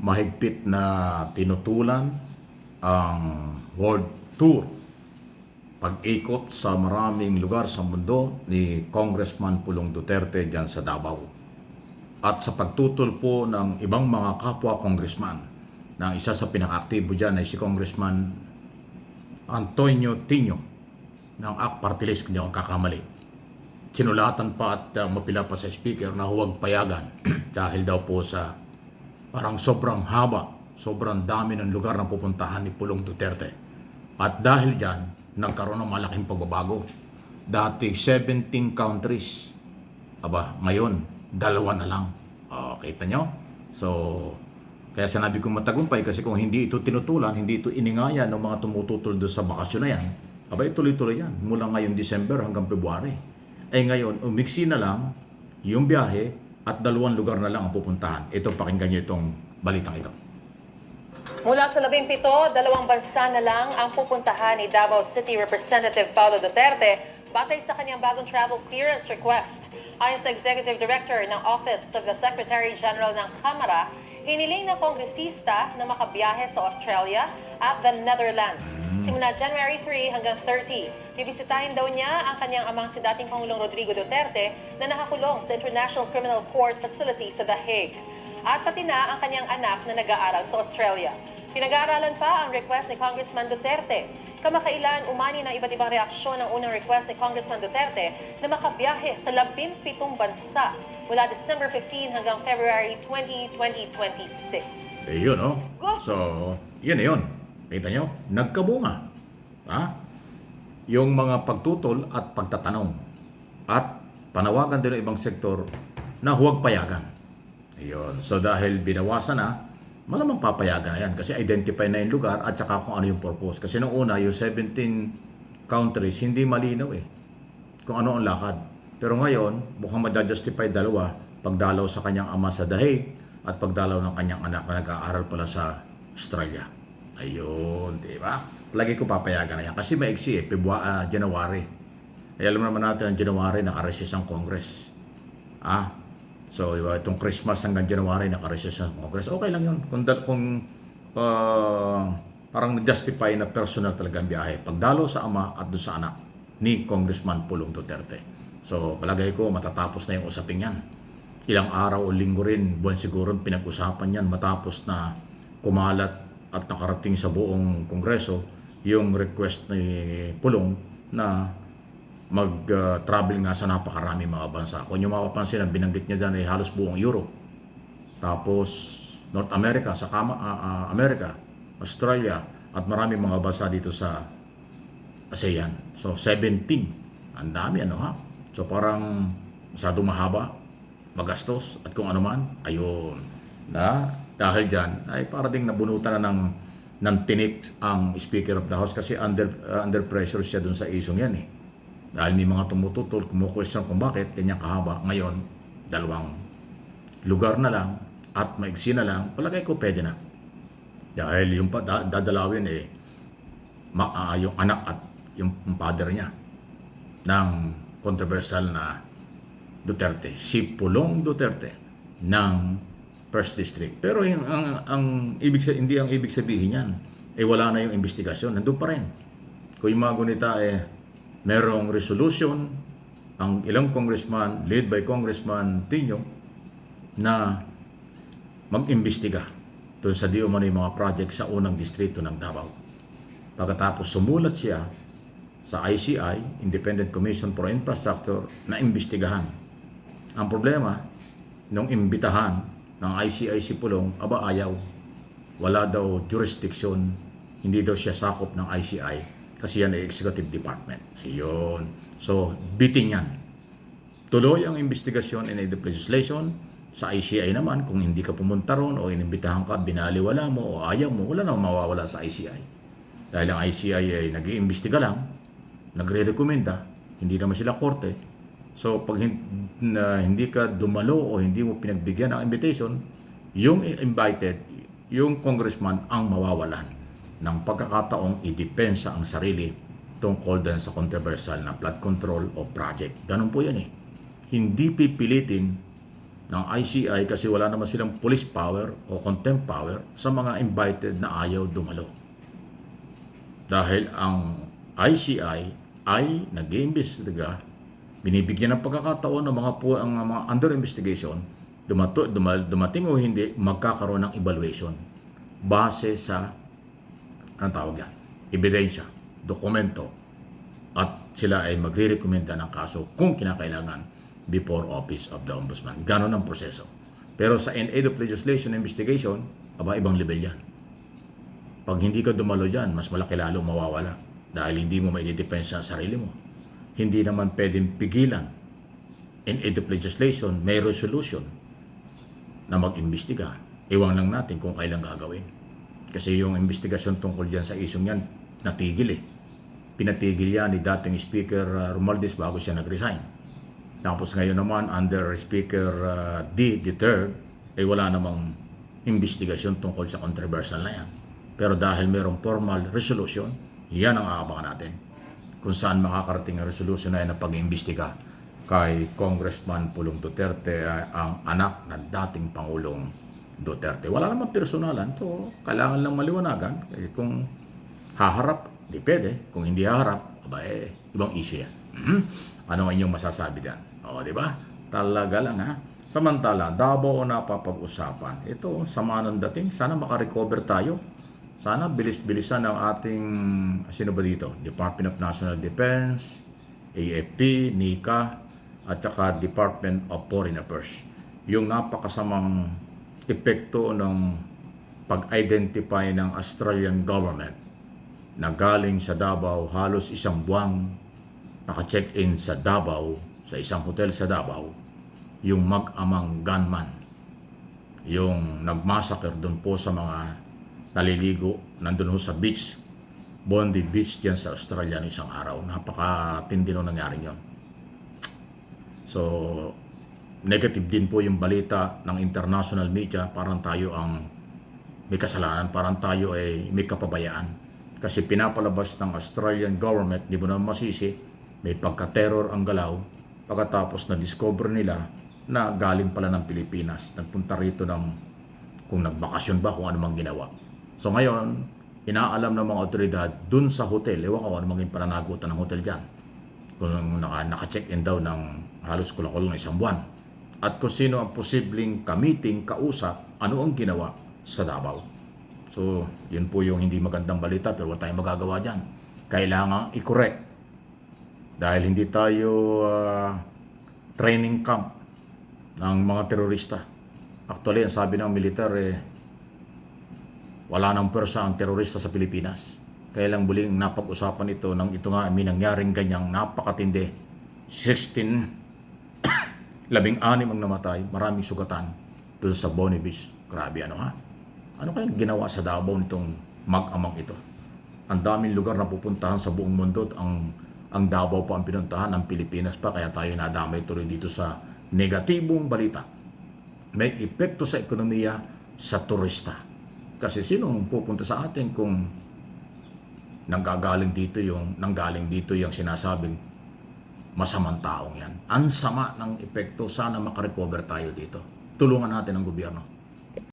mahigpit na tinutulan ang world tour, pag-ikot sa maraming lugar sa mundo ni Congressman Pulong Duterte dyan sa Davao. At sa pagtutol po ng ibang mga kapwa congressman, na isa sa pinaka-aktibo dyan ay si Congressman Antonio Tino ng ACT Party List, kung di ako kakamali. Sinulatan pa at mapila pa sa speaker na huwag payagan dahil daw po sa parang sobrang haba, sobrang dami ng lugar na pupuntahan ni Pulong Duterte. At dahil dyan, nagkaroon ng malaking pagbabago. Dati 17 countries, ngayon 2 na lang. Kita nyo? So, kaya sinabi ko matagumpay kasi kung hindi ito tinutulan, hindi ito iningaya ng mga tumututol doon sa bakasyon na yan, tuloy-tuloy yan. Mula ngayon December hanggang February. Ngayon, umiksi na lang yung biyahe at 2 lugar na lang ang pupuntahan. Ito, pakinggan nyo itong balitang ito. Mula sa 17, 2 bansa na lang ang pupuntahan ni Davao City Representative Paulo Duterte batay sa kanyang bagong travel clearance request. Ayon sa Executive Director ng Office of the Secretary General ng Kamara, hiniling ng kongresista na makabiyahe sa Australia at the Netherlands. Simula January 3 hanggang 30, bibisitahin daw niya ang kanyang amang si dating Pangulong Rodrigo Duterte na nakakulong sa International Criminal Court Facility sa The Hague. At pati na ang kanyang anak na nag-aaral sa Australia. Pinag-aaralan pa ang request ni Congressman Duterte. Kamakailan umani ng iba't ibang reaksyon ang unang request ni Congressman Duterte na makabiyahe sa 17 bansa mula December 15 hanggang February 20, 2026. Yun, no? So, yun na yun. Kita nyo? Nagkabunga. Yung mga pagtutol at pagtatanong. At panawagan din ng ibang sektor na huwag payagan. Ayun. So, dahil binawasan na, malamang papayagan na yan kasi identify na yung lugar at saka kung ano yung purpose. Kasi nung una, yung 17 countries, hindi malinaw kung ano ang lakad. Pero ngayon, mukhang madajustify 2, pagdalaw sa kanyang ama sa The Hague at pagdalaw ng kanyang anak na nag-aaral pala sa Australia. Ayun, di ba? Lagi ko papayagan na yan kasi maiksi January. Alam naman natin ang January, nakareses ang Congress. So, itong Christmas hanggang January, nakareses ang Congress. Okay lang yun. Kung parang na-justify na personal talaga ang biyahe. Pagdalo sa ama at doon sa anak ni Congressman Pulong Duterte. So, palagay ko, matatapos na yung usaping yan. Ilang araw o linggo rin, buwan siguro, pinag-usapan yan matapos na kumalat at nakarating sa buong Kongreso yung request ni Pulong na mag-travel nga sa napakarami mga bansa. Kung yung mapapansin, ang binanggit niya dyan ay halos buong Europe. Tapos North America, sa America, Australia, at marami mga bansa dito sa ASEAN. So 17. Ang dami So parang masyadong mahaba, magastos, at kung ano man, ayun. Dahil dyan, ay para ding nabunutan na ng tinik ang Speaker of the House kasi under pressure siya dun sa isong yan Dahil may mga tumututol, kumukwestiyon kung bakit kanyang kahaba. Ngayon, 2 lugar na lang at maigsi na lang, palagay ko pwede na. Dahil yung dadalawin yung anak at yung father niya ng controversial na Duterte, si Pulong Duterte ng 1st District. Pero hindi ang ibig sabihin yan, wala na yung investigasyon, nandun pa rin. Kung yung mga gunita merong resolution ang ilang congressman, led by Congressman Tino, na mag-imbestiga doon sa di umano yung mga project sa unang distrito ng Davao. Pagkatapos sumulat siya sa ICI, Independent Commission for Infrastructure, na imbestigahan. Ang problema, nung imbitahan ng ICI si Pulong, ayaw. Wala daw jurisdiction, hindi daw siya sakop ng ICI. Kasi yan ay Executive Department. Ayun. So, biting yan. Tuloy ang investigasyon and aid legislation. Sa ICI naman, kung hindi ka pumunta ron o inimbitahan ka, binaliwala mo o ayaw mo, wala nang mawawala sa ICI. Dahil ang ICI ay nag-iimbestiga lang, nagre-rekomenda, hindi naman sila korte. So, pag hindi ka dumalo o hindi mo pinagbigyan ng invitation, yung invited, yung congressman ang mawawalan ng pagkakataong idepensa ang sarili tungkol din sa controversial na flood control o project. Ganun po yan Hindi pipilitin ng ICI kasi wala naman silang police power o contempt power sa mga invited na ayaw dumalo. Dahil ang ICI ay nag-iimbestiga, binibigyan ng pagkakataon ng ang mga under investigation, dumating o hindi, magkakaroon ng evaluation base sa anong tawag yan? Ebidensya, dokumento, at sila ay magre-recommenda ng kaso kung kinakailangan before Office of the Ombudsman. Ganon ang proseso. Pero sa in-aid of legislation investigation, ibang level yan. Pag hindi ka dumalo dyan, mas malaki lalo mawawala dahil hindi mo maidedepensa sa sarili mo. Hindi naman pwedeng pigilan. In-aid of legislation, may resolution na mag-imbestiga. Iwan lang natin kung kailan gagawin. Kasi yung investigasyon tungkol dyan sa isong yan, natigil eh. Pinatigil yan ni dating Speaker Romualdez bago siya nag-resign. Tapos ngayon naman, under Speaker D. III, ay wala namang investigasyon tungkol sa controversial na yan. Pero dahil mayroong formal resolution, yan ang aabangan natin. Kung saan makakarating ang resolution na yan na pag-imbestiga kay Congressman Pulong Duterte, ang anak ng dating Pangulong Duterte. Wala namang personalan, so kailangan lang maliwanagan. Kung haharap, di pwede. Kung hindi haharap, ibang issue yan. Ano ang inyong masasabi diyan? O, di ba? Talaga lang, ha? Samantala, Davao na papag-usapan. Ito, sama ng dating. Sana makarecover tayo. Sana bilis-bilisan ng ating, sino ba dito? Department of National Defense, AFP, NICA, at saka Department of Foreign Affairs. Yung napakasamang epekto ng pag-identify ng Australian government na galing sa Davao, halos isang buwang naka-check-in sa Davao, sa isang hotel sa Davao, yung mag-amang gunman, yung nagmassacre doon po sa mga naliligo, nandun ho sa beach, Bondi Beach dyan sa Australia ng isang araw. Napakatindi nung nangyari yun. So, negative din po yung balita ng international media, parang tayo ang may kasalanan, parang tayo ay may kapabayaan. Kasi pinapalabas ng Australian government, di mo naman masisi, may pagka-terror ang galaw, pagkatapos na-discover nila na galing pala ng Pilipinas. Nagpunta rito ng kung nagbakasyon ba, kung ano mang ginawa. So ngayon, inaalam ng mga otoridad dun sa hotel, ewan ko ano maging pananagutan ng hotel dyan. Kung naka-check-in daw ng halos kulang-kulang na isang buwan. At kung sino ang posibleng kamiting, kausap, ano ang ginawa sa Davao. So, yun po yung hindi magandang balita, pero wala tayong magagawa dyan. Kailangan i-correct. Dahil hindi tayo training camp ng mga terorista. Actually, ang sabi ng militar, wala nang pwersa ang terorista sa Pilipinas. Kaya lang muling napag-usapan ito nang ito nga may nangyaring ganyang napakatindi. 16, 16 ang namatay, maraming sugatan doon sa Bondi Beach. Grabe ano ha? Ano kayang ginawa sa Davao nitong mag-amang ito? Ang daming lugar na pupuntahan sa buong mundo at ang Davao pa ang pinuntahan, ng Pilipinas pa, kaya tayo nadamay tuloy dito sa negatibong balita. May epekto sa ekonomiya sa turista. Kasi sinong pupunta sa atin kung nanggaling dito yung sinasabing masamang taong yan. Ang sama ng epekto, sana makarecover tayo dito. Tulungan natin ang gobyerno.